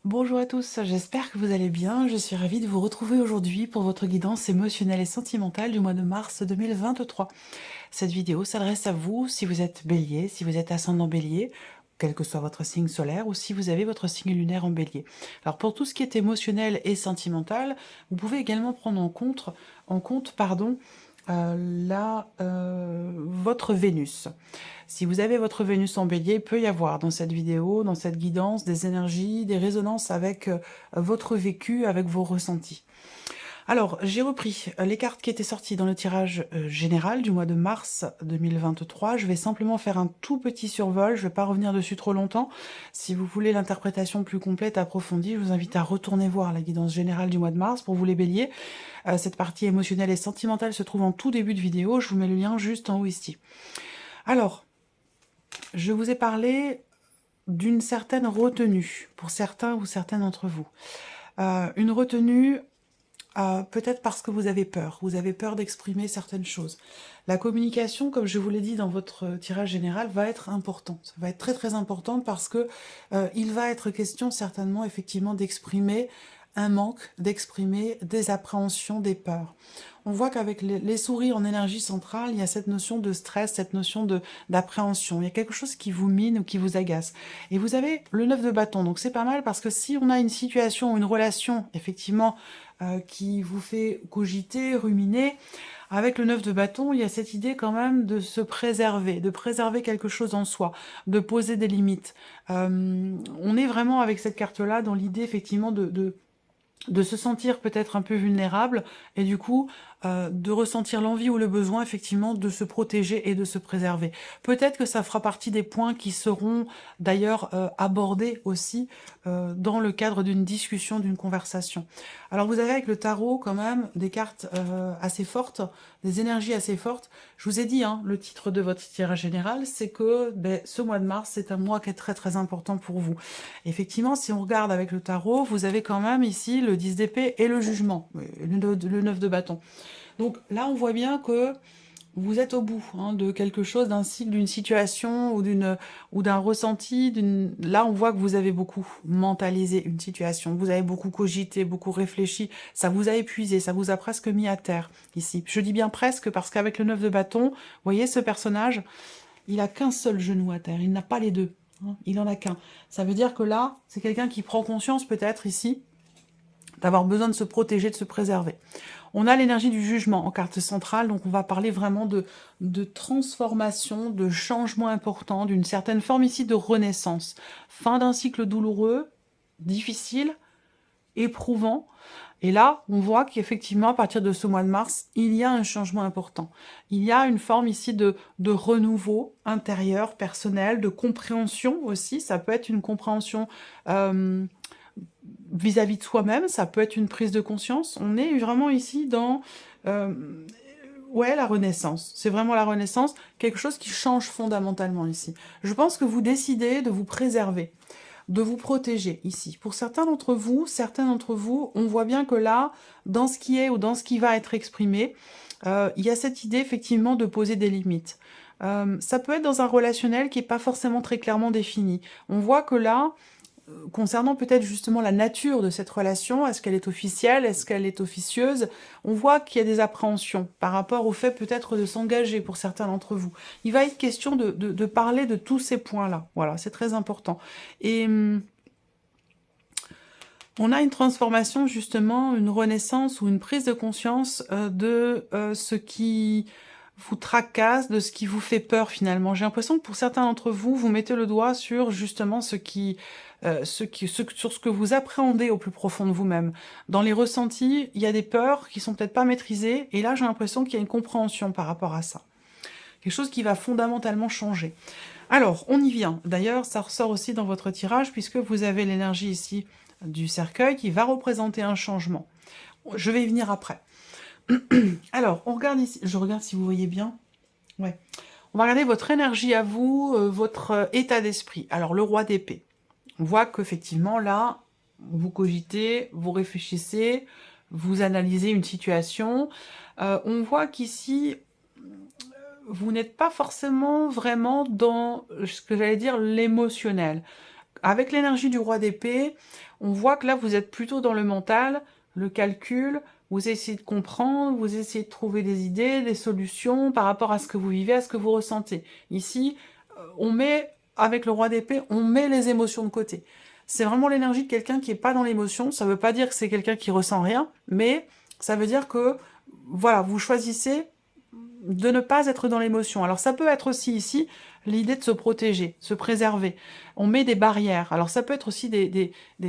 Bonjour à tous, j'espère que vous allez bien. Je suis ravie de vous retrouver aujourd'hui pour votre guidance émotionnelle et sentimentale du mois de mars 2023. Cette vidéo s'adresse à vous si vous êtes bélier, si vous êtes ascendant bélier, quel que soit votre signe solaire, ou si vous avez votre signe lunaire en bélier. Alors pour tout ce qui est émotionnel et sentimental, vous pouvez également prendre votre Vénus. Si vous avez votre Vénus en bélier, il peut y avoir dans cette vidéo, dans cette guidance, des énergies, des résonances avec votre vécu, avec vos ressentis. Alors, j'ai repris les cartes qui étaient sorties dans le tirage général du mois de mars 2023. Je vais simplement faire un tout petit survol, je ne vais pas revenir dessus trop longtemps. Si vous voulez l'interprétation plus complète, approfondie, je vous invite à retourner voir la guidance générale du mois de mars pour vous les béliers. Cette partie émotionnelle et sentimentale se trouve en tout début de vidéo, je vous mets le lien juste en haut ici. Alors, je vous ai parlé d'une certaine retenue pour certains ou certaines d'entre vous. Une retenue peut-être parce que vous avez peur d'exprimer certaines choses. La communication, comme je vous l'ai dit dans votre tirage général, va être importante. Va être très très importante parce que il va être question certainement effectivement d'exprimer un manque, d'exprimer des appréhensions, des peurs. On voit qu'avec les souris en énergie centrale, il y a cette notion de stress, cette notion d'appréhension. Il y a quelque chose qui vous mine ou qui vous agace. Et vous avez le 9 de bâton, donc c'est pas mal parce que si on a une situation ou une relation, effectivement, qui vous fait cogiter, ruminer, avec le 9 de bâton, il y a cette idée quand même de se préserver, de préserver quelque chose en soi, de poser des limites. On est vraiment avec cette carte-là dans l'idée effectivement de se sentir peut-être un peu vulnérable et du coup de ressentir l'envie ou le besoin effectivement de se protéger et de se préserver. Peut-être que ça fera partie des points qui seront d'ailleurs abordés aussi dans le cadre d'une discussion, d'une conversation. Alors vous avez avec le tarot quand même des cartes assez fortes, des énergies assez fortes. Je vous ai dit, hein, le titre de votre tirage général, c'est que ce mois de mars, c'est un mois qui est très très important pour vous. Effectivement, si on regarde avec le tarot, vous avez quand même ici le 10 d'épée et le jugement, le 9 de bâton. Donc là, on voit bien que vous êtes au bout de quelque chose, d'un cycle, d'une situation ou d'un ressenti. Là, on voit que vous avez beaucoup mentalisé une situation, vous avez beaucoup cogité, beaucoup réfléchi, ça vous a épuisé, ça vous a presque mis à terre ici. Je dis bien presque parce qu'avec le 9 de bâton, vous voyez ce personnage, il a qu'un seul genou à terre, il n'a pas les deux. Il en a qu'un. Ça veut dire que là, c'est quelqu'un qui prend conscience peut-être ici d'avoir besoin de se protéger, de se préserver. On a l'énergie du jugement en carte centrale, donc on va parler vraiment de transformation, de changement important, d'une certaine forme ici de renaissance. Fin d'un cycle douloureux, difficile, éprouvant. Et là, on voit qu'effectivement, à partir de ce mois de mars, il y a un changement important. Il y a une forme ici de renouveau intérieur, personnel, de compréhension aussi. Ça peut être une compréhension vis-à-vis de soi-même, ça peut être une prise de conscience. On est vraiment ici dans ouais, la renaissance. C'est vraiment la renaissance, quelque chose qui change fondamentalement ici. Je pense que vous décidez de vous préserver, de vous protéger ici. Pour certains d'entre vous, on voit bien que là, dans ce qui est ou dans ce qui va être exprimé, il y a cette idée effectivement de poser des limites. Ça peut être dans un relationnel qui n'est pas forcément très clairement défini. On voit que là, concernant peut-être justement la nature de cette relation, est-ce qu'elle est officielle, est-ce qu'elle est officieuse, on voit qu'il y a des appréhensions par rapport au fait peut-être de s'engager pour certains d'entre vous. Il va être question de parler de tous ces points-là, voilà, c'est très important. Et on a une transformation justement, une renaissance ou une prise de conscience de ce qui vous tracasse, de ce qui vous fait peur finalement. J'ai l'impression que pour certains d'entre vous, vous mettez le doigt sur justement sur ce que vous appréhendez au plus profond de vous-même. Dans les ressentis, il y a des peurs qui sont peut-être pas maîtrisées, et là j'ai l'impression qu'il y a une compréhension par rapport à ça. Quelque chose qui va fondamentalement changer. Alors, on y vient. D'ailleurs, ça ressort aussi dans votre tirage, puisque vous avez l'énergie ici du cercueil qui va représenter un changement. Je vais y venir après. Alors, on regarde ici, je regarde si vous voyez bien. Ouais. On va regarder votre énergie à vous, votre état d'esprit. Alors, le roi d'épée. On voit qu'effectivement, là, vous cogitez, vous réfléchissez, vous analysez une situation. On voit qu'ici, vous n'êtes pas forcément vraiment dans ce que j'allais dire l'émotionnel. avec l'énergie du roi d'épée, on voit que là, vous êtes plutôt dans le mental, le calcul, vous essayez de comprendre, vous essayez de trouver des idées, des solutions par rapport à ce que vous vivez, à ce que vous ressentez. Ici, on met, avec le roi d'épée, on met les émotions de côté. C'est vraiment l'énergie de quelqu'un qui n'est pas dans l'émotion. Ça ne veut pas dire que c'est quelqu'un qui ressent rien, mais ça veut dire que, voilà, vous choisissez de ne pas être dans l'émotion. Alors ça peut être aussi ici l'idée de se protéger, se préserver. On met des barrières. Alors ça peut être aussi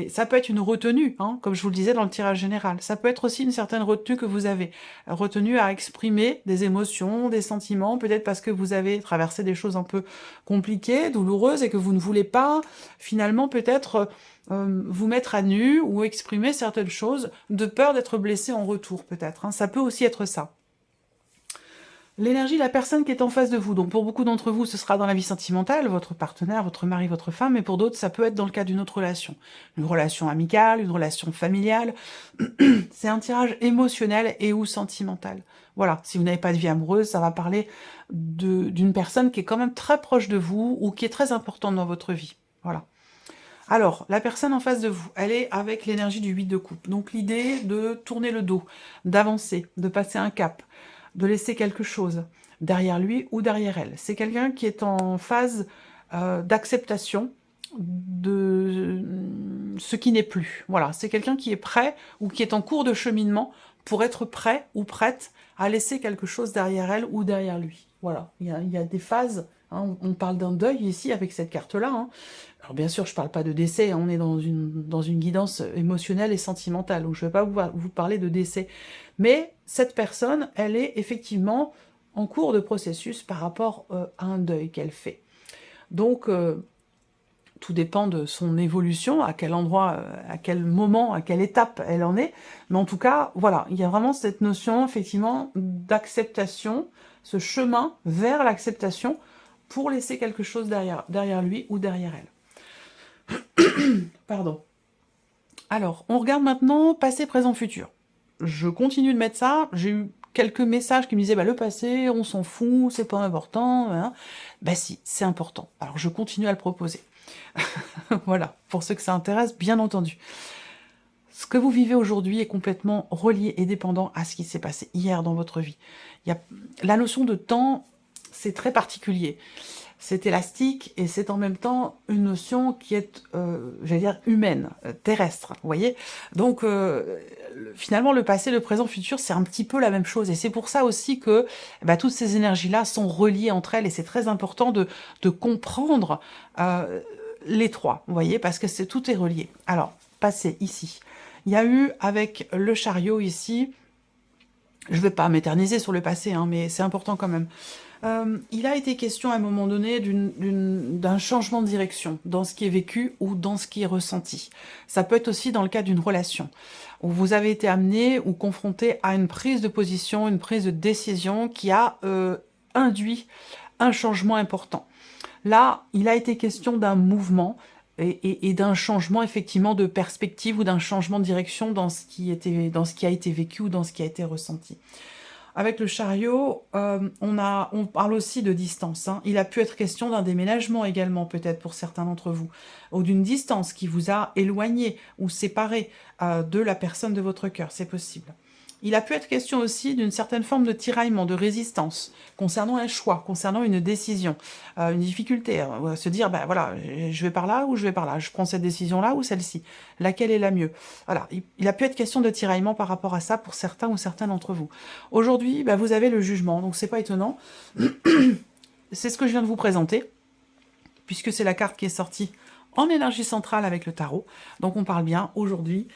ça peut être une retenue, hein, comme je vous le disais dans le tirage général. Ça peut être aussi une certaine retenue que vous avez, retenue à exprimer des émotions, des sentiments, peut-être parce que vous avez traversé des choses un peu compliquées, douloureuses, et que vous ne voulez pas finalement peut-être vous mettre à nu ou exprimer certaines choses de peur d'être blessé en retour peut-être. Hein. Ça peut aussi être ça. L'énergie de la personne qui est en face de vous. Donc pour beaucoup d'entre vous, ce sera dans la vie sentimentale, votre partenaire, votre mari, votre femme, mais pour d'autres, ça peut être dans le cadre d'une autre relation. Une relation amicale, une relation familiale. C'est un tirage émotionnel et ou sentimental. Voilà, si vous n'avez pas de vie amoureuse, ça va parler d'une personne qui est quand même très proche de vous ou qui est très importante dans votre vie. Voilà. Alors, la personne en face de vous, elle est avec l'énergie du 8 de coupe. Donc l'idée de tourner le dos, d'avancer, de passer un cap, de laisser quelque chose derrière lui ou derrière elle. C'est quelqu'un qui est en phase d'acceptation de ce qui n'est plus. Voilà, c'est quelqu'un qui est prêt ou qui est en cours de cheminement pour être prêt ou prête à laisser quelque chose derrière elle ou derrière lui. Voilà, il y a des phases, hein, on parle d'un deuil ici avec cette carte-là. Hein. Alors bien sûr, je ne parle pas de décès, hein, on est dans une guidance émotionnelle et sentimentale, donc je ne vais pas vous parler de décès. Mais cette personne, elle est effectivement en cours de processus par rapport à un deuil qu'elle fait. Donc, tout dépend de son évolution, à quel endroit, à quel moment, à quelle étape elle en est. Mais en tout cas, voilà, il y a vraiment cette notion, effectivement, d'acceptation, ce chemin vers l'acceptation pour laisser quelque chose derrière lui ou derrière elle. Pardon. Alors, on regarde maintenant passé, présent, futur. Je continue de mettre ça. J'ai eu quelques messages qui me disaient bah, le passé, on s'en fout, c'est pas important. Hein. Bah si, c'est important. Alors je continue à le proposer. Voilà, pour ceux que ça intéresse, bien entendu. Ce que vous vivez aujourd'hui est complètement relié et dépendant à ce qui s'est passé hier dans votre vie. La notion de temps, c'est très particulier. C'est élastique et c'est en même temps une notion qui est, j'allais dire, humaine, terrestre, vous voyez. Donc, finalement, le passé, le présent, le futur, c'est un petit peu la même chose. Et c'est pour ça aussi que toutes ces énergies-là sont reliées entre elles et c'est très important de comprendre les trois, vous voyez, parce que tout est relié. Alors, passé, ici. Il y a eu, avec le chariot, ici, je ne vais pas m'éterniser sur le passé, hein, mais c'est important quand même. Il a été question à un moment donné d'un changement de direction dans ce qui est vécu ou dans ce qui est ressenti. Ça peut être aussi dans le cas d'une relation où vous avez été amené ou confronté à une prise de position, une prise de décision qui a induit un changement important. Là, il a été question d'un mouvement et d'un changement effectivement de perspective ou d'un changement de direction dans ce qui a été vécu ou dans ce qui a été ressenti. Avec le chariot, on parle aussi de distance. Hein. Il a pu être question d'un déménagement également, peut-être pour certains d'entre vous, ou d'une distance qui vous a éloigné ou séparé de la personne de votre cœur, c'est possible. Il a pu être question aussi d'une certaine forme de tiraillement, de résistance, concernant un choix, concernant une décision, une difficulté. Se dire, ben voilà, je vais par là ou je vais par là, je prends cette décision-là ou celle-ci, laquelle est la mieux. Voilà, il a pu être question de tiraillement par rapport à ça pour certains ou certaines d'entre vous. Aujourd'hui, vous avez le jugement, donc c'est pas étonnant. C'est ce que je viens de vous présenter, puisque c'est la carte qui est sortie en énergie centrale avec le tarot. Donc on parle bien aujourd'hui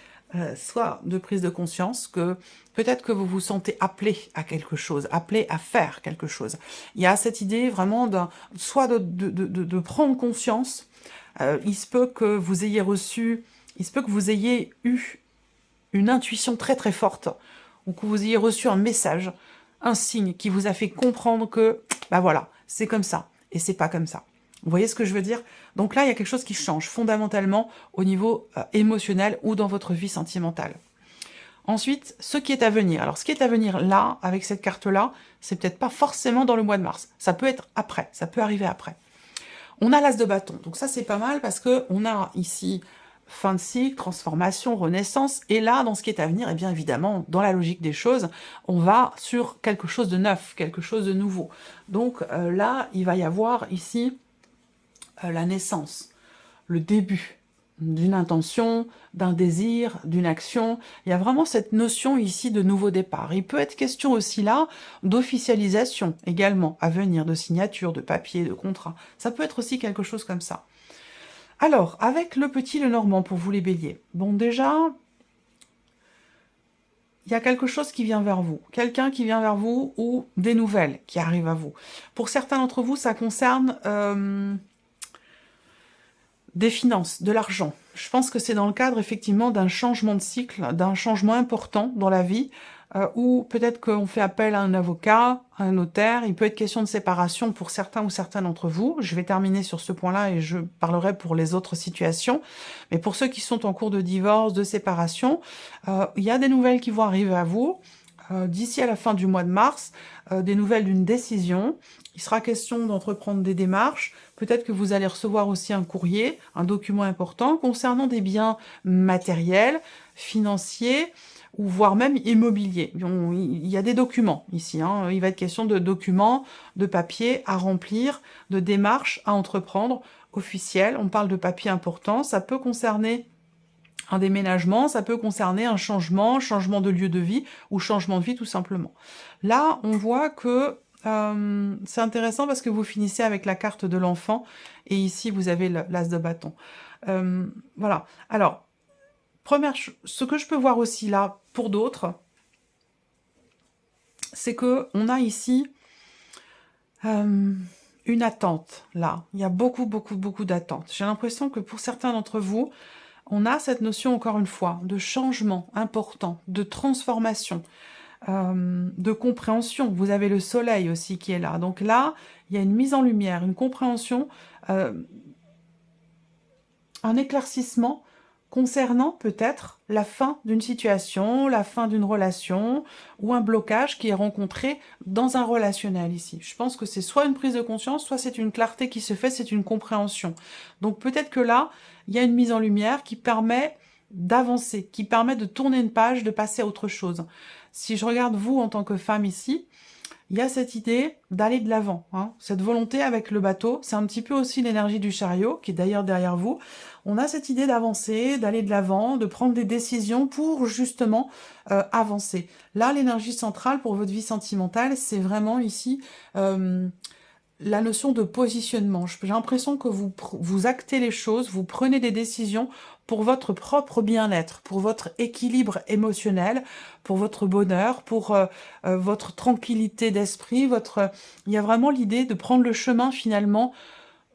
soit de prise de conscience, que peut-être que vous vous sentez appelé à quelque chose, appelé à faire quelque chose. Il y a cette idée vraiment soit de prendre conscience. Il se peut que vous ayez eu une intuition très très forte, ou que vous ayez reçu un message, un signe qui vous a fait comprendre que, voilà, c'est comme ça, et c'est pas comme ça. Vous voyez ce que je veux dire? Donc là, il y a quelque chose qui change fondamentalement au niveau émotionnel ou dans votre vie sentimentale. Ensuite, ce qui est à venir. Alors, ce qui est à venir là, avec cette carte-là, c'est peut-être pas forcément dans le mois de mars. Ça peut être après, ça peut arriver après. On a l'as de bâton, donc ça c'est pas mal parce que on a ici fin de cycle, transformation, renaissance, et là, dans ce qui est à venir, et bien évidemment, dans la logique des choses, on va sur quelque chose de neuf, quelque chose de nouveau. Donc là, il va y avoir ici la naissance, le début d'une intention, d'un désir, d'une action. Il y a vraiment cette notion ici de nouveau départ. Il peut être question aussi là d'officialisation également, à venir, de signature, de papier, de contrat. Ça peut être aussi quelque chose comme ça. Alors, avec le petit Lenormand pour vous les béliers, bon déjà, il y a quelque chose qui vient vers vous, quelqu'un qui vient vers vous ou des nouvelles qui arrivent à vous. Pour certains d'entre vous, ça concerne des finances, de l'argent. Je pense que c'est dans le cadre effectivement d'un changement de cycle, d'un changement important dans la vie, ou peut-être qu'on fait appel à un avocat, à un notaire. Il peut être question de séparation pour certains ou certaines d'entre vous. Je vais terminer sur ce point-là et je parlerai pour les autres situations. Mais pour ceux qui sont en cours de divorce, de séparation, il y a des nouvelles qui vont arriver à vous. D'ici à la fin du mois de mars, des nouvelles d'une décision. Il sera question d'entreprendre des démarches. Peut-être que vous allez recevoir aussi un courrier, un document important concernant des biens matériels, financiers, ou voire même immobiliers. Il y a des documents ici. Il va être question de documents, de papiers à remplir, de démarches à entreprendre officielles. On parle de papiers importants. Ça peut concerner un déménagement, ça peut concerner un changement, changement de lieu de vie ou changement de vie tout simplement. Là, on voit que c'est intéressant parce que vous finissez avec la carte de l'enfant et ici, vous avez l'as de bâton. Voilà. Alors, ce que je peux voir aussi là, pour d'autres, c'est que on a ici une attente, là. Il y a beaucoup, beaucoup, beaucoup d'attentes. J'ai l'impression que pour certains d'entre vous, on a cette notion, encore une fois, de changement important, de transformation, de compréhension. Vous avez le soleil aussi qui est là. Donc là, il y a une mise en lumière, une compréhension, un éclaircissement concernant peut-être la fin d'une situation, la fin d'une relation, ou un blocage qui est rencontré dans un relationnel ici. Je pense que c'est soit une prise de conscience, soit c'est une clarté qui se fait, c'est une compréhension. Donc peut-être que là, il y a une mise en lumière qui permet d'avancer, qui permet de tourner une page, de passer à autre chose. Si je regarde vous en tant que femme ici, il y a cette idée d'aller de l'avant, cette volonté avec le bateau. C'est un petit peu aussi l'énergie du chariot, qui est d'ailleurs derrière vous. On a cette idée d'avancer, d'aller de l'avant, de prendre des décisions pour justement avancer. Là, l'énergie centrale pour votre vie sentimentale, c'est vraiment ici la notion de positionnement. J'ai l'impression que vous actez les choses, vous prenez des décisions pour votre propre bien-être, pour votre équilibre émotionnel, pour votre bonheur, pour votre tranquillité d'esprit. Il y a vraiment l'idée de prendre le chemin finalement,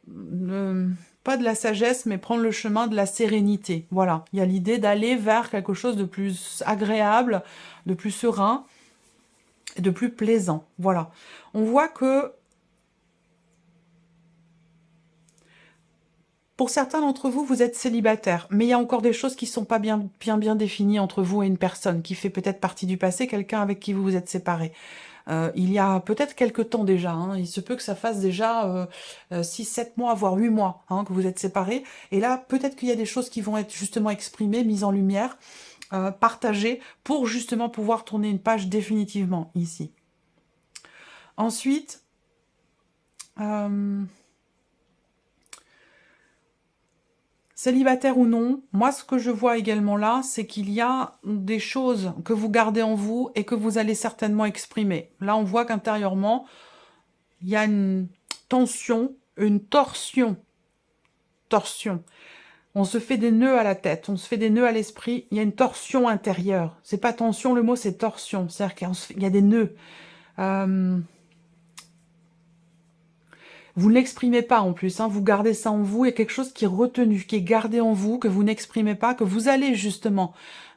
pas de la sagesse, mais prendre le chemin de la sérénité. Voilà, il y a l'idée d'aller vers quelque chose de plus agréable, de plus serein, et de plus plaisant. Voilà, on voit que pour certains d'entre vous, vous êtes célibataire, mais il y a encore des choses qui ne sont pas bien définies entre vous et une personne qui fait peut-être partie du passé, quelqu'un avec qui vous vous êtes séparés. Il y a peut-être quelque temps déjà, il se peut que ça fasse déjà 6, 7 mois, voire 8 mois que vous êtes séparés. Et là, peut-être qu'il y a des choses qui vont être justement exprimées, mises en lumière, partagées, pour justement pouvoir tourner une page définitivement ici. Ensuite, célibataire ou non, moi ce que je vois également là, c'est qu'il y a des choses que vous gardez en vous et que vous allez certainement exprimer. Là, on voit qu'intérieurement, il y a une tension, une torsion. On se fait des nœuds à la tête, on se fait des nœuds à l'esprit, il y a une torsion intérieure. C'est pas tension, le mot c'est torsion, c'est-à-dire qu'il y a des nœuds. Vous ne l'exprimez pas en plus, vous gardez ça en vous, il y a quelque chose qui est retenu, qui est gardé en vous, que vous n'exprimez pas, que vous allez justement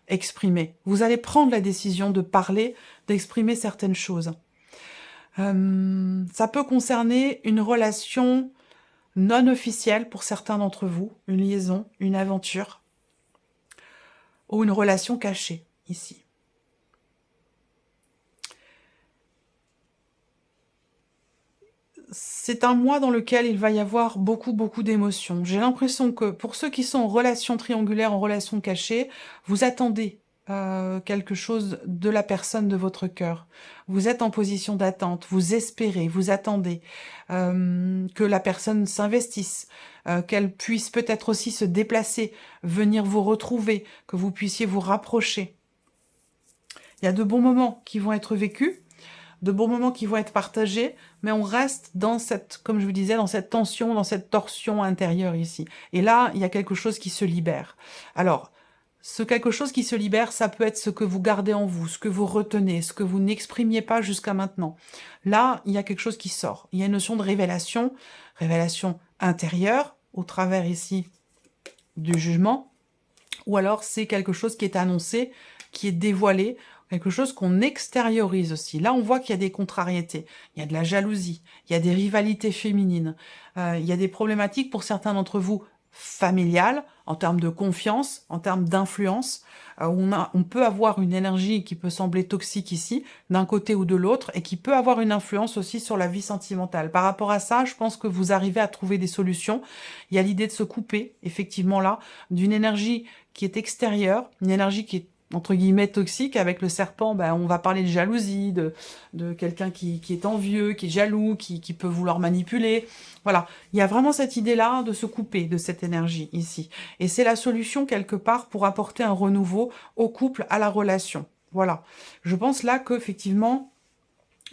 exprimer. Vous allez prendre la décision de parler, d'exprimer certaines choses. Ça peut concerner une relation non officielle pour certains d'entre vous, une liaison, une aventure, ou une relation cachée, ici. c'est un mois dans lequel il va y avoir beaucoup, beaucoup d'émotions. J'ai l'impression que pour ceux qui sont en relation triangulaire, en relation cachée, vous attendez quelque chose de la personne de votre cœur. Vous êtes en position d'attente, vous espérez, vous attendez que la personne s'investisse, qu'elle puisse peut-être aussi se déplacer, venir vous retrouver, que vous puissiez vous rapprocher. Il y a de bons moments qui vont être vécus, de bons moments qui vont être partagés, mais on reste dans cette, comme je vous disais, dans cette tension, dans cette torsion intérieure ici. Et là, il y a quelque chose qui se libère. Alors, ce quelque chose qui se libère, ça peut être ce que vous gardez en vous, ce que vous retenez, ce que vous n'exprimiez pas jusqu'à maintenant. Là, il y a quelque chose qui sort. Il y a une notion de révélation, révélation intérieure, au travers ici du jugement, ou alors c'est quelque chose qui est annoncé, qui est dévoilé, quelque chose qu'on extériorise aussi. Là, on voit qu'il y a des contrariétés, il y a de la jalousie, il y a des rivalités féminines, il y a des problématiques pour certains d'entre vous familiales, en termes de confiance, en termes d'influence. On peut avoir une énergie qui peut sembler toxique ici, d'un côté ou de l'autre, et qui peut avoir une influence aussi sur la vie sentimentale. Par rapport à ça, je pense que vous arrivez à trouver des solutions. Il y a l'idée de se couper, effectivement là, d'une énergie qui est extérieure, une énergie qui est entre guillemets toxique. Avec le serpent, ben, on va parler de jalousie, de quelqu'un qui est envieux, qui est jaloux, qui peut vouloir manipuler. Voilà, il y a vraiment cette idée-là de se couper de cette énergie ici. Et c'est la solution quelque part pour apporter un renouveau au couple, à la relation. Voilà, je pense là qu'effectivement,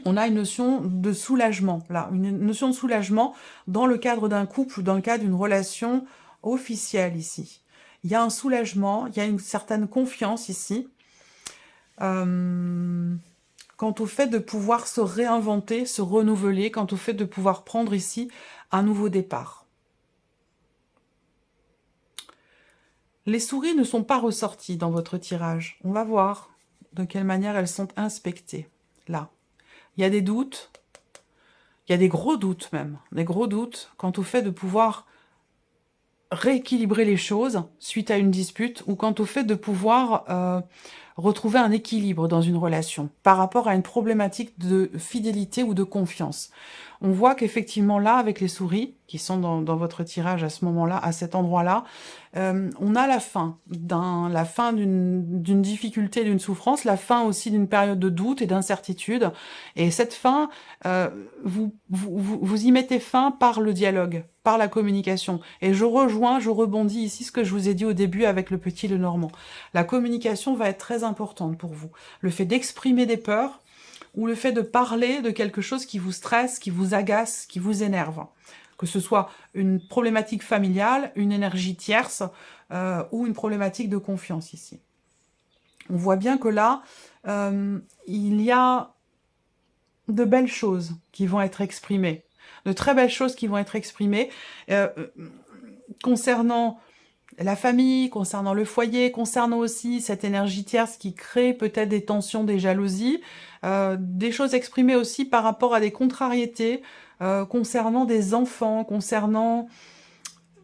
on a une notion de soulagement, là, une notion de soulagement dans le cadre d'un couple ou dans le cadre d'une relation officielle ici. Il y a un soulagement, il y a une certaine confiance ici, quant au fait de pouvoir se réinventer, se renouveler, quant au fait de pouvoir prendre ici un nouveau départ. Les souris ne sont pas ressorties dans votre tirage. On va voir de quelle manière elles sont inspectées. Là, il y a des doutes, il y a des gros doutes même, des gros doutes quant au fait de pouvoir rééquilibrer les choses suite à une dispute ou quant au fait de pouvoir retrouver un équilibre dans une relation par rapport à une problématique de fidélité ou de confiance. On voit qu'effectivement là, avec les souris qui sont dans votre tirage à ce moment-là, à cet endroit-là, on a la fin d'une difficulté, d'une souffrance, la fin aussi d'une période de doute et d'incertitude. Et cette fin, vous y mettez fin par le dialogue, par la communication. Et je rebondis ici ce que je vous ai dit au début avec le petit Lenormand. La communication va être très importante pour vous. Le fait d'exprimer des peurs, ou le fait de parler de quelque chose qui vous stresse, qui vous agace, qui vous énerve. Que ce soit une problématique familiale, une énergie tierce ou une problématique de confiance ici. On voit bien que là, il y a de belles choses qui vont être exprimées, de très belles choses qui vont être exprimées concernant la famille, concernant le foyer, concernant aussi cette énergie tierce qui crée peut-être des tensions, des jalousies, des choses exprimées aussi par rapport à des contrariétés, concernant des enfants, concernant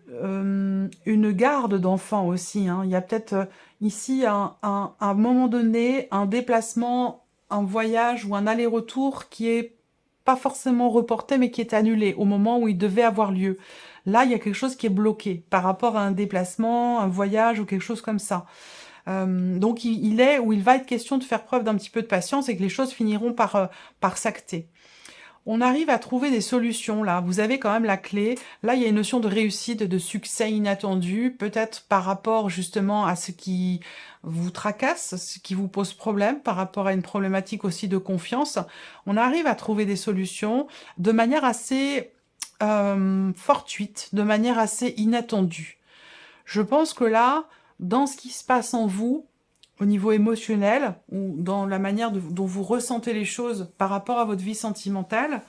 une garde d'enfants aussi. Hein. Il y a peut-être ici, à un moment donné, un déplacement, un voyage ou un aller-retour qui est pas forcément reporté, mais qui est annulé au moment où il devait avoir lieu. Là, il y a quelque chose qui est bloqué par rapport à un déplacement, un voyage ou quelque chose comme ça. Donc, il va être question de faire preuve d'un petit peu de patience et que les choses finiront par s'acter. On arrive à trouver des solutions, là. Vous avez quand même la clé. Là, il y a une notion de réussite, de succès inattendu, peut-être par rapport justement à ce qui vous tracasse, ce qui vous pose problème, par rapport à une problématique aussi de confiance. On arrive à trouver des solutions de manière assez fortuite, de manière assez inattendue. Je pense que là, dans ce qui se passe en vous, au niveau émotionnel, ou dans la manière dont vous ressentez les choses par rapport à votre vie sentimentale,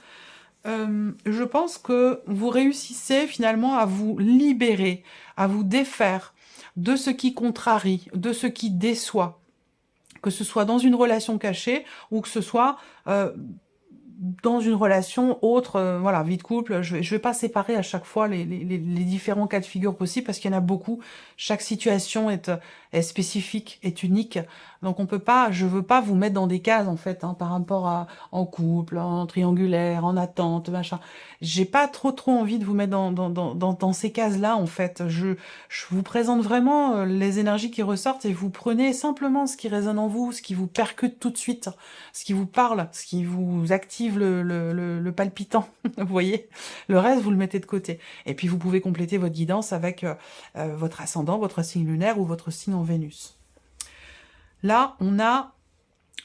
je pense que vous réussissez finalement à vous libérer, à vous défaire de ce qui contrarie, de ce qui déçoit, que ce soit dans une relation cachée ou que ce soit dans une relation autre, voilà, vie de couple. Je vais pas séparer à chaque fois les différents cas de figure possibles parce qu'il y en a beaucoup. Chaque situation est est spécifique, est unique. Donc on peut pas, je veux pas vous mettre dans des cases en fait, par rapport à en couple, en triangulaire, en attente, machin. J'ai pas trop envie de vous mettre dans ces cases-là en fait. Je vous présente vraiment les énergies qui ressortent et vous prenez simplement ce qui résonne en vous, ce qui vous percute tout de suite, ce qui vous parle, ce qui vous active le palpitant, vous voyez. Le reste, vous le mettez de côté. Et puis vous pouvez compléter votre guidance avec votre ascendant, votre signe lunaire ou votre signe en Vénus. Là, on a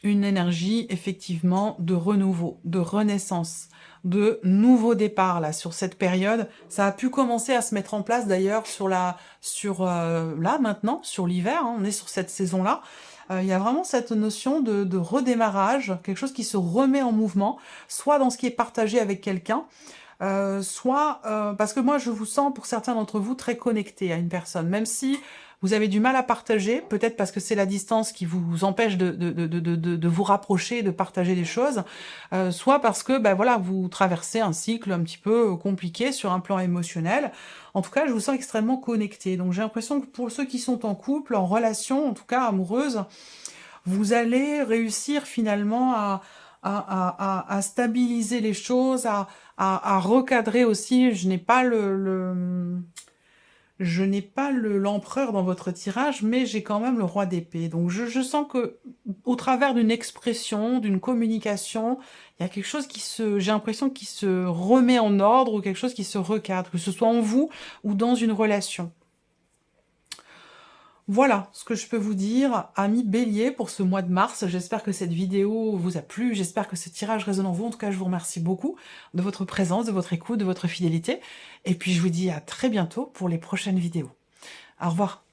une énergie, effectivement, de renouveau, de renaissance, de nouveau départ, là, sur cette période. Ça a pu commencer à se mettre en place, d'ailleurs, là, maintenant, sur l'hiver, on est sur cette saison-là. Il y a vraiment cette notion de redémarrage, quelque chose qui se remet en mouvement, soit dans ce qui est partagé avec quelqu'un, soit parce que moi je vous sens pour certains d'entre vous très connectés à une personne, même si vous avez du mal à partager, peut-être parce que c'est la distance qui vous empêche de vous rapprocher, de partager des choses, soit parce que voilà, vous traversez un cycle un petit peu compliqué sur un plan émotionnel. En tout cas, je vous sens extrêmement connecté. Donc j'ai l'impression que pour ceux qui sont en couple, en relation, en tout cas amoureuse, vous allez réussir finalement à stabiliser les choses, à recadrer aussi. Je n'ai pas l'empereur dans votre tirage, mais j'ai quand même le roi d'épée. Donc je sens que au travers d'une expression, d'une communication, il y a quelque chose j'ai l'impression qui se remet en ordre ou quelque chose qui se recadre, que ce soit en vous ou dans une relation. Voilà ce que je peux vous dire, amis Bélier, pour ce mois de mars. J'espère que cette vidéo vous a plu, j'espère que ce tirage résonne en vous. En tout cas, je vous remercie beaucoup de votre présence, de votre écoute, de votre fidélité. Et puis, je vous dis à très bientôt pour les prochaines vidéos. Au revoir.